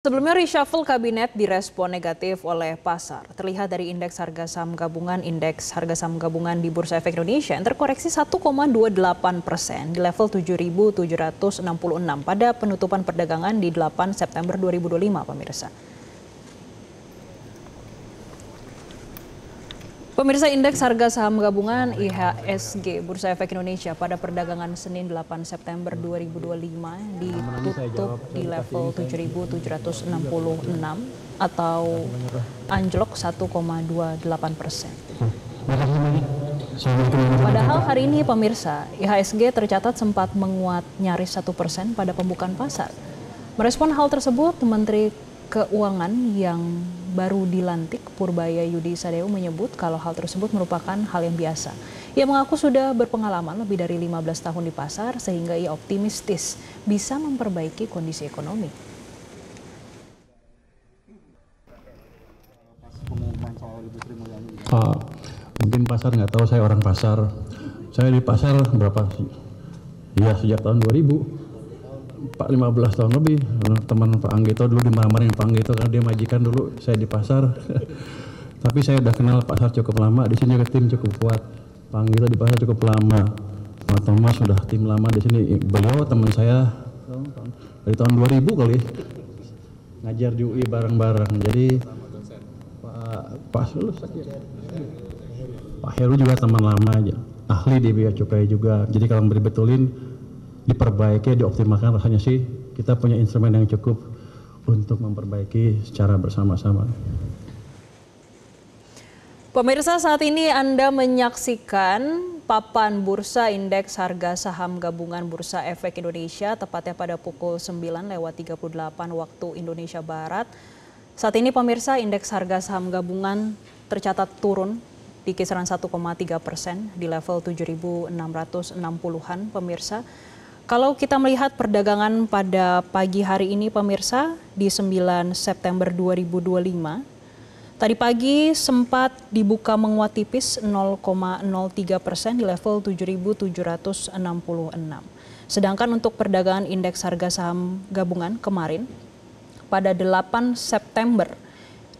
Sebelumnya reshuffle kabinet direspon negatif oleh pasar. Terlihat dari indeks harga saham gabungan di Bursa Efek Indonesia yang terkoreksi 1,28% di level 7.766 pada penutupan perdagangan di 8 September 2025, pemirsa. Pemirsa, indeks harga saham gabungan IHSG Bursa Efek Indonesia pada perdagangan Senin 8 September 2025 ditutup di level 7.766 atau anjlok 1,28%. Padahal hari ini, pemirsa, IHSG tercatat sempat menguat nyaris 1% pada pembukaan pasar. Merespon hal tersebut, Menteri Keuangan yang baru dilantik Purbaya Yudi Sadewo menyebut kalau hal tersebut merupakan hal yang biasa. Ia mengaku sudah berpengalaman lebih dari 15 tahun di pasar sehingga ia optimistis bisa memperbaiki kondisi ekonomi. Mungkin pasar nggak tahu, saya orang pasar. Saya di pasar berapa sih? Ya sejak tahun 2000. 15 tahun lebih. Teman Pak Anggito dulu dimarah-marahin Pak Anggito karena dia majikan dulu saya di pasar. Tapi saya udah kenal pasar cukup lama, di sini juga tim cukup kuat. Pak Anggito di pasar cukup lama. Pak Thomas sudah tim lama di sini. Beliau teman saya dari tahun 2000 kali ngajar di UI bareng-bareng. Jadi Pak Heru juga teman lama aja. Ahli di Bea Cukai juga. Jadi kalau dibetulin, diperbaiki, dioptimalkan, rasanya sih kita punya instrumen yang cukup untuk memperbaiki secara bersama-sama. Pemirsa, saat ini Anda menyaksikan papan bursa indeks harga saham gabungan Bursa Efek Indonesia tepatnya pada pukul 9:38 waktu Indonesia Barat. Saat ini, pemirsa, indeks harga saham gabungan tercatat turun di kisaran 1,3% di level 7.660-an, pemirsa. Kalau kita melihat perdagangan pada pagi hari ini, pemirsa, di 9 September 2025, tadi pagi sempat dibuka menguat tipis 0,03% di level 7.766. Sedangkan untuk perdagangan indeks harga saham gabungan kemarin, pada 8 September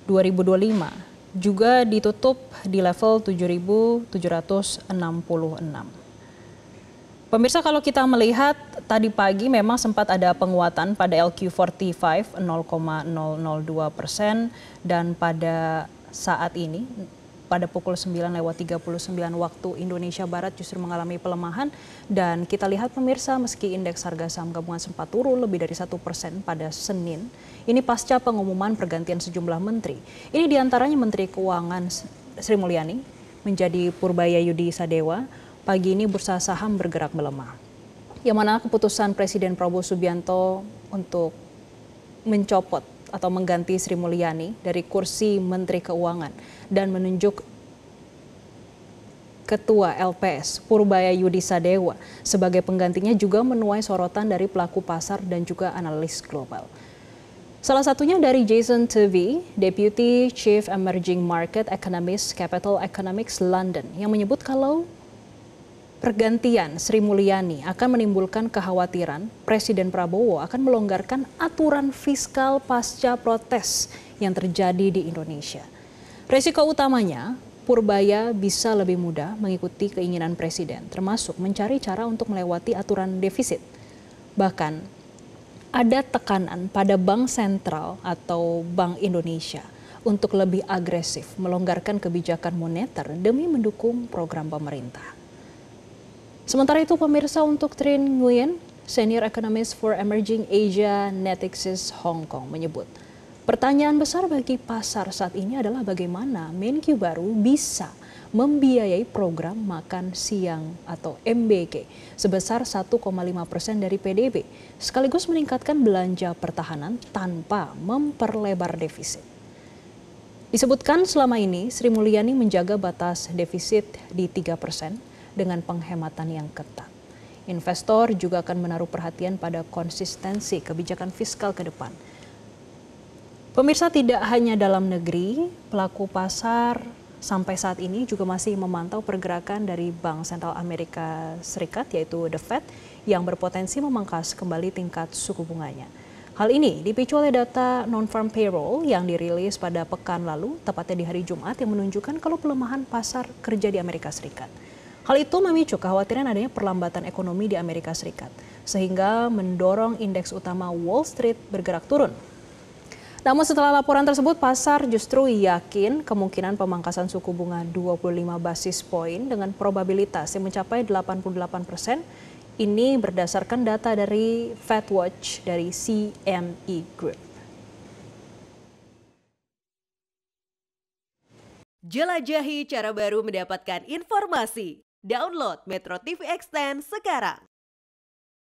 2025, juga ditutup di level 7.766. Pemirsa, kalau kita melihat tadi pagi memang sempat ada penguatan pada LQ45 0,002% dan pada saat ini pada pukul 9:39 waktu Indonesia Barat justru mengalami pelemahan. Dan kita lihat, pemirsa, meski indeks harga saham gabungan sempat turun lebih dari 1% pada Senin, ini pasca pengumuman pergantian sejumlah menteri. Ini diantaranya Menteri Keuangan Sri Mulyani menjadi Purbaya Yudi Sadewo. Pagi ini bursa saham bergerak melemah. Yang mana keputusan Presiden Prabowo Subianto untuk mencopot atau mengganti Sri Mulyani dari kursi Menteri Keuangan dan menunjuk Ketua LPS Purbaya Yudi Sadewo sebagai penggantinya juga menuai sorotan dari pelaku pasar dan juga analis global. Salah satunya dari Jason Turvey, Deputy Chief Emerging Market Economist Capital Economics London, yang menyebut kalau pergantian Sri Mulyani akan menimbulkan kekhawatiran Presiden Prabowo akan melonggarkan aturan fiskal pasca protes yang terjadi di Indonesia. Resiko utamanya, Purbaya bisa lebih mudah mengikuti keinginan Presiden, termasuk mencari cara untuk melewati aturan defisit. Bahkan, ada tekanan pada Bank Sentral atau Bank Indonesia untuk lebih agresif melonggarkan kebijakan moneter demi mendukung program pemerintah. Sementara itu, pemirsa, untuk Trinh Nguyen, Senior Economist for Emerging Asia Natixis Hong Kong, menyebut pertanyaan besar bagi pasar saat ini adalah bagaimana Menkyu baru bisa membiayai program makan siang atau MBK sebesar 1,5% dari PDB, sekaligus meningkatkan belanja pertahanan tanpa memperlebar defisit. Disebutkan selama ini Sri Mulyani menjaga batas defisit di 3%, dengan penghematan yang ketat. Investor juga akan menaruh perhatian pada konsistensi kebijakan fiskal ke depan. Pemirsa, tidak hanya dalam negeri, pelaku pasar sampai saat ini juga masih memantau pergerakan dari Bank Sentral Amerika Serikat yaitu The Fed yang berpotensi memangkas kembali tingkat suku bunganya. Hal ini dipicu oleh data non-farm payroll yang dirilis pada pekan lalu, tepatnya di hari Jumat, yang menunjukkan kalau pelemahan pasar kerja di Amerika Serikat. Hal itu memicu kekhawatiran adanya perlambatan ekonomi di Amerika Serikat, sehingga mendorong indeks utama Wall Street bergerak turun. Namun setelah laporan tersebut, pasar justru yakin kemungkinan pemangkasan suku bunga 25 basis poin dengan probabilitas yang mencapai 88%. Ini berdasarkan data dari FedWatch dari CME Group. Jelajahi cara baru mendapatkan informasi. Download Metro TV Extend sekarang.